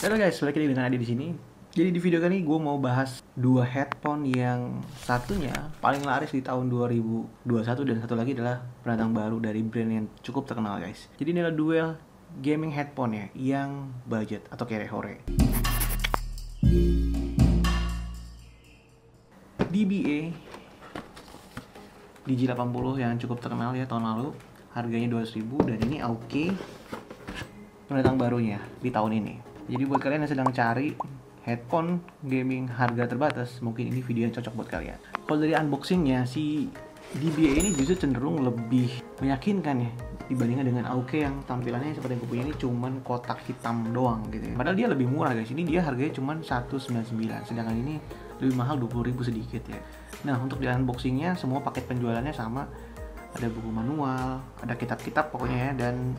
Halo guys, balik lagi dengan Adi di sini. Jadi di video kali ini gue mau bahas dua headphone yang satunya paling laris di tahun 2021 dan satu lagi adalah pendatang baru dari brand yang cukup terkenal guys. Jadi ini adalah duel gaming headphone ya yang budget atau kere-hore. DBA DJ80 yang cukup terkenal ya tahun lalu, harganya 200.000 dan ini Aoki pendatang barunya di tahun ini. Jadi buat kalian yang sedang cari headphone gaming harga terbatas, mungkin ini video yang cocok buat kalian. Kalau dari unboxingnya, si DBA ini justru cenderung lebih meyakinkan ya dibandingkan dengan Aoki yang tampilannya seperti yang gue punya ini cuman kotak hitam doang gitu ya. Padahal dia lebih murah guys, ini dia harganya cuman 199, sedangkan ini lebih mahal 20.000 sedikit ya. Nah untuk di unboxingnya semua paket penjualannya sama, ada buku manual, ada kitab-kitab pokoknya ya, dan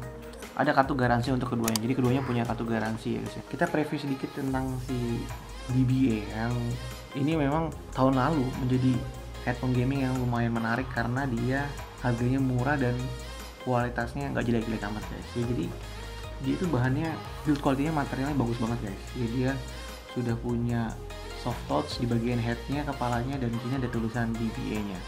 ada kartu garansi untuk keduanya. Jadi keduanya punya kartu garansi ya guys. Kita preview sedikit tentang si DBA yang ini memang tahun lalu menjadi headphone gaming yang lumayan menarik karena dia harganya murah dan kualitasnya nggak jelek-jelek amat guys. Ya, jadi dia itu bahannya, build quality-nya, materialnya bagus banget guys. Jadi dia sudah punya soft touch di bagian headnya, kepalanya, dan di sini ada tulisan DBA-nya.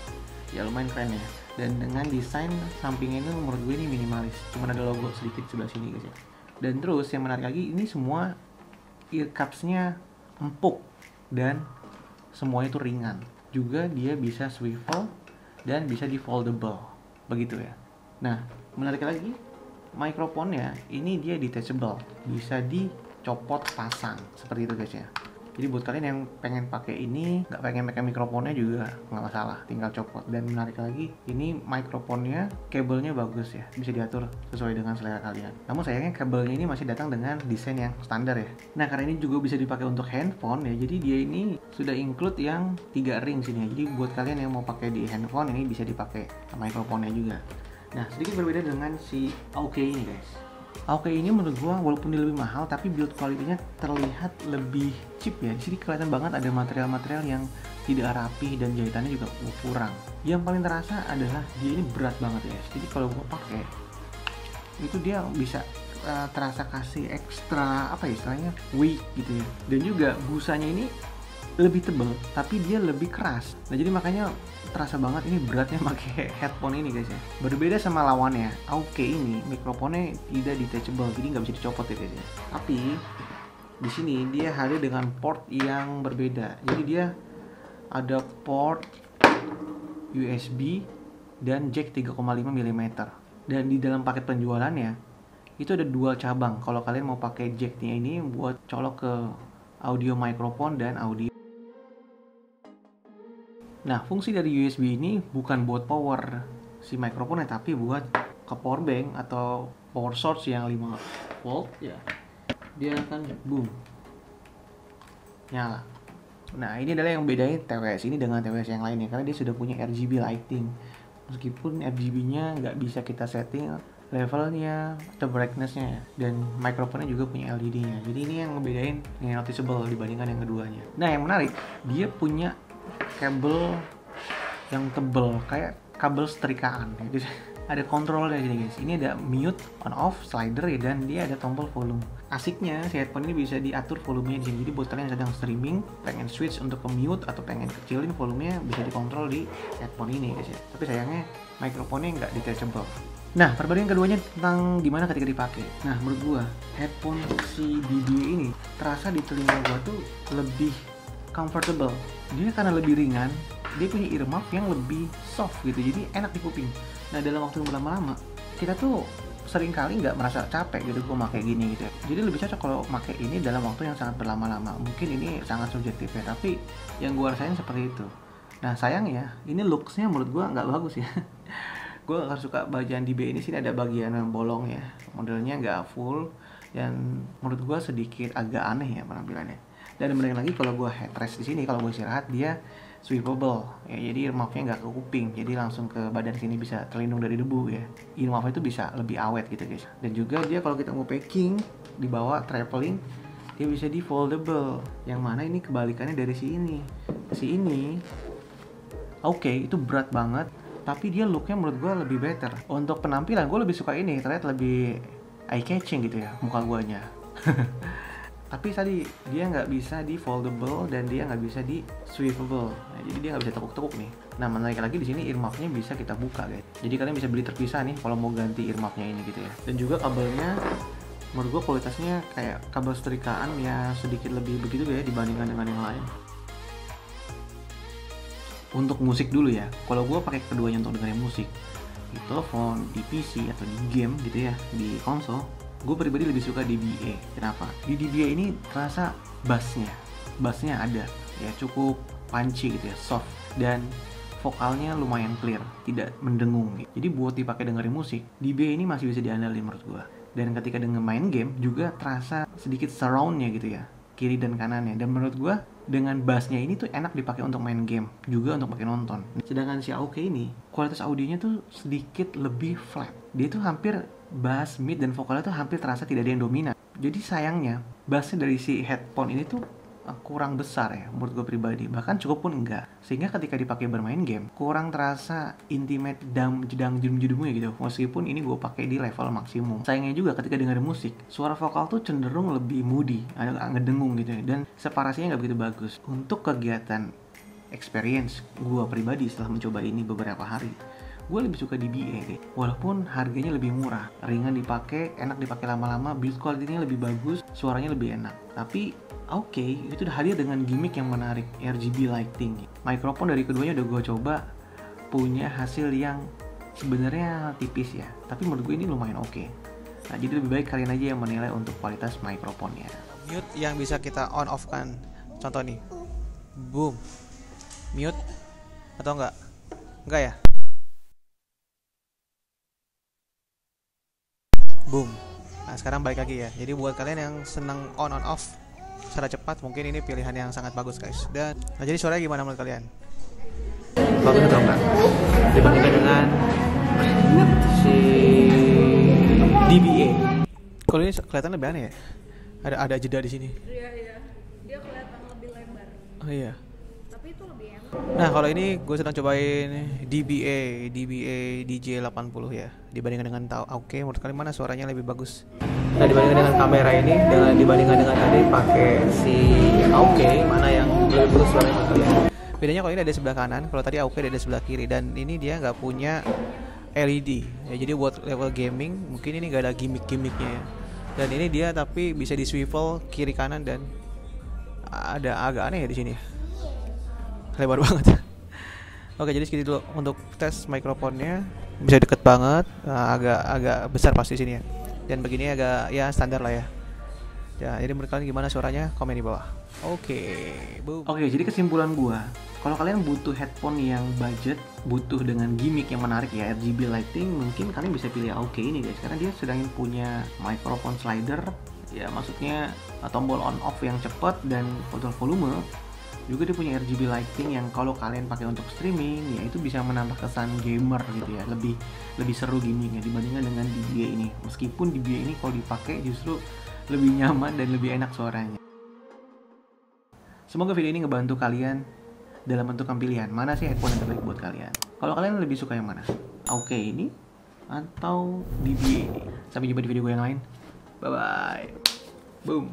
Ya lumayan keren ya. Dan dengan desain sampingnya itu menurut gue ini minimalis, cuma ada logo sedikit sebelah sini guys ya. Dan terus yang menarik lagi, ini semua ear cups-nya empuk dan semuanya itu ringan. Juga dia bisa swivel dan bisa di foldable begitu ya. Nah menarik lagi, mikrofonnya ini dia detachable, bisa dicopot pasang seperti itu guys ya. Jadi buat kalian yang pengen pakai ini, nggak pengen pakai mikrofonnya juga nggak masalah, tinggal copot. Dan menarik lagi, ini mikrofonnya, kabelnya bagus ya, bisa diatur sesuai dengan selera kalian. Namun sayangnya kabelnya ini masih datang dengan desain yang standar ya. Nah karena ini juga bisa dipakai untuk handphone ya, jadi dia ini sudah include yang 3 ring sini ya. Jadi buat kalian yang mau pakai di handphone ini bisa dipakai mikrofonnya juga. Nah sedikit berbeda dengan si Aoki ini guys. Aoki ini menurut gua walaupun dia lebih mahal tapi build quality-nya terlihat lebih cheap ya. Di sini kelihatan banget ada material-material yang tidak rapi dan jahitannya juga kurang. Yang paling terasa adalah dia ini berat banget ya. Jadi kalau gua pakai itu dia bisa terasa kasih ekstra apa ya istilahnya weight gitu ya. Dan juga busanya ini lebih tebal tapi dia lebih keras. Nah jadi makanya terasa banget ini beratnya pakai headphone ini guys ya. Berbeda sama lawannya, Aoki ini mikrofonnya tidak detachable, jadi nggak bisa dicopot ya guys ya. Tapi di sini dia hadir dengan port yang berbeda. Jadi dia ada port USB dan jack 3,5 mm. Dan di dalam paket penjualannya itu ada 2 cabang. Kalau kalian mau pakai jacknya ini buat colok ke audio mikrofon dan audio. Nah, fungsi dari USB ini bukan buat power si mikrofonnya, tapi buat ke power bank atau power source yang 5 volt ya. Dia akan boom nyala. Nah, ini adalah yang bedain TWS ini dengan TWS yang lainnya karena dia sudah punya RGB lighting. Meskipun RGB-nya nggak bisa kita setting levelnya atau brightness-nya ya. Dan mikrofonnya juga punya LED-nya. Jadi ini yang ngebedain yang noticeable dibandingkan yang keduanya. Nah, yang menarik, dia punya kabel yang tebel kayak kabel setrikaan ya. Jadi ada kontrolnya di sini guys. Ini ada mute, on off, slider ya, dan dia ada tombol volume. Asiknya si headphone ini bisa diatur volumenya di sini. Jadi buat kalian yang sedang streaming, pengen switch untuk ke mute atau pengen kecilin volumenya bisa dikontrol di headphone ini guys ya. Tapi sayangnya mikrofonnya nggak detachable. Nah, perbandingan keduanya tentang gimana ketika dipakai. Nah, menurut gua headphone si DBA ini terasa di telinga gua tuh lebih comfortable. Dia karena lebih ringan, dia punya earmuff yang lebih soft gitu, jadi enak di kuping. Nah dalam waktu yang berlama-lama, kita tuh sering kali nggak merasa capek gitu gue pakai gini gitu ya. Jadi lebih cocok kalau pakai ini dalam waktu yang sangat berlama-lama. Mungkin ini sangat subjektif ya, tapi yang gue rasain seperti itu. Nah sayangnya, ini looksnya menurut gue nggak bagus ya. Gue nggak suka bagian di B ini, sini ada bagian yang bolong ya. Modelnya nggak full, dan menurut gue sedikit agak aneh ya penampilannya. Dan bener lagi kalau gue headrest di sini, kalau gue istirahat dia swivelable ya, jadi earmuffnya nggak ke kuping, jadi langsung ke badan sini, bisa terlindung dari debu ya. Earmuffnya itu bisa lebih awet gitu guys. Dan juga dia kalau kita mau packing dibawa traveling, dia bisa di foldable, yang mana ini kebalikannya dari si ini. Si ini oke, itu berat banget, tapi dia looknya menurut gue lebih better. Untuk penampilan gue lebih suka ini, terlihat lebih eye catching gitu ya muka guanya. Tapi tadi dia nggak bisa di foldable dan dia nggak bisa di swivelable. Nah, jadi dia nggak bisa tekuk-tekuk nih. Nah, menarik lagi di sini earmuffnya bisa kita buka guys. Jadi kalian bisa beli terpisah nih kalau mau ganti earmuffnya ini gitu ya. Dan juga kabelnya menurut gue kualitasnya kayak kabel setrikaan ya, sedikit lebih begitu ya dibandingkan dengan yang lain. Untuk musik dulu ya, kalau gue pakai keduanya untuk dengerin musik di telepon, di PC atau di game gitu ya, di konsol, gue pribadi lebih suka DBA. Kenapa? Di DBA ini terasa bassnya ada ya, cukup punchy gitu ya, soft, dan vokalnya lumayan clear, tidak mendengung gitu. Jadi buat dipakai dengerin musik, DBA ini masih bisa diandalkan menurut gue. Dan ketika dengan main game juga terasa sedikit surroundnya gitu ya, kiri dan kanannya. Dan menurut gue dengan bassnya ini tuh enak dipakai untuk main game, juga untuk pakai nonton. Sedangkan si AOK ini kualitas audionya tuh sedikit lebih flat. Dia tuh hampir bass, mid, dan vokalnya tuh hampir terasa tidak ada yang dominan. Jadi sayangnya bassnya dari si headphone ini tuh kurang besar ya menurut gue pribadi, bahkan cukup pun enggak, sehingga ketika dipakai bermain game kurang terasa intimate jedang jedumnya gitu, meskipun ini gue pakai di level maksimum. Sayangnya juga ketika dengerin musik, suara vokal tuh cenderung lebih moody, agak ngedengung gitu ya, dan separasinya nggak begitu bagus. Untuk kegiatan experience gue pribadi setelah mencoba ini beberapa hari, gue lebih suka DBA deh. Walaupun harganya lebih murah, ringan dipakai, enak dipakai lama-lama, build quality-nya lebih bagus, suaranya lebih enak. Tapi oke, itu udah hadir dengan gimmick yang menarik, RGB lighting. Mikrofon dari keduanya udah gue coba, punya hasil yang sebenarnya tipis ya, tapi menurut gue ini lumayan oke. Nah, jadi lebih baik kalian aja yang menilai untuk kualitas mikrofonnya. Mute yang bisa kita on off kan, contoh nih, boom, mute atau enggak ya? Boom. Nah, sekarang balik lagi ya. Jadi buat kalian yang senang on off secara cepat, mungkin ini pilihan yang sangat bagus guys. Dan nah, jadi suaranya gimana menurut kalian? Bagus atau enggak? Dibandingkan dengan si DBA. Kalau ini kelihatan lebih aneh ya. Ada jeda di sini. Iya. Dia kelihatan lebih lebar. Oh iya. Tapi itu lebih enak. Nah, kalau ini gue sedang cobain DBA DJ80 ya. Dibandingkan dengan AOK, menurut kalian mana suaranya lebih bagus? Nah, dibandingkan dengan kamera ini, dibandingkan dengan tadi pakai si AOK, mana yang lebih bagus suaranya menurut kalian? Bedanya kalau ini ada di sebelah kanan, kalau tadi AOK ada di sebelah kiri, dan ini dia nggak punya LED. Ya, jadi buat level gaming, mungkin ini nggak ada gimmick-gimmicknya ya. Dan ini dia tapi bisa di swivel kiri kanan, dan ada agak aneh ya di sini. Lebar banget. Oke, jadi segitu dulu untuk tes mikrofonnya. Bisa deket banget, agak besar pasti sini ya. Dan begini agak ya standar lah ya. Ya, jadi menurut kalian gimana suaranya? Komen di bawah. Oke, jadi kesimpulan gua, kalau kalian butuh headphone yang budget, butuh dengan gimmick yang menarik ya, RGB lighting, mungkin kalian bisa pilih AOK ini guys, karena dia sedang punya microphone slider, ya maksudnya tombol on off yang cepat dan kontrol volume. Juga dia punya RGB lighting yang kalau kalian pakai untuk streaming ya itu bisa menambah kesan gamer gitu ya, lebih seru gamingnya dibandingkan dengan DBA ini. Meskipun DBA ini kalau dipakai justru lebih nyaman dan lebih enak suaranya. Semoga video ini ngebantu kalian dalam menentukan pilihan mana sih headphone yang terbaik buat kalian. Kalau kalian lebih suka yang mana? AOK ini atau DBA ini? Sampai jumpa di video gue yang lain. Bye bye. Boom.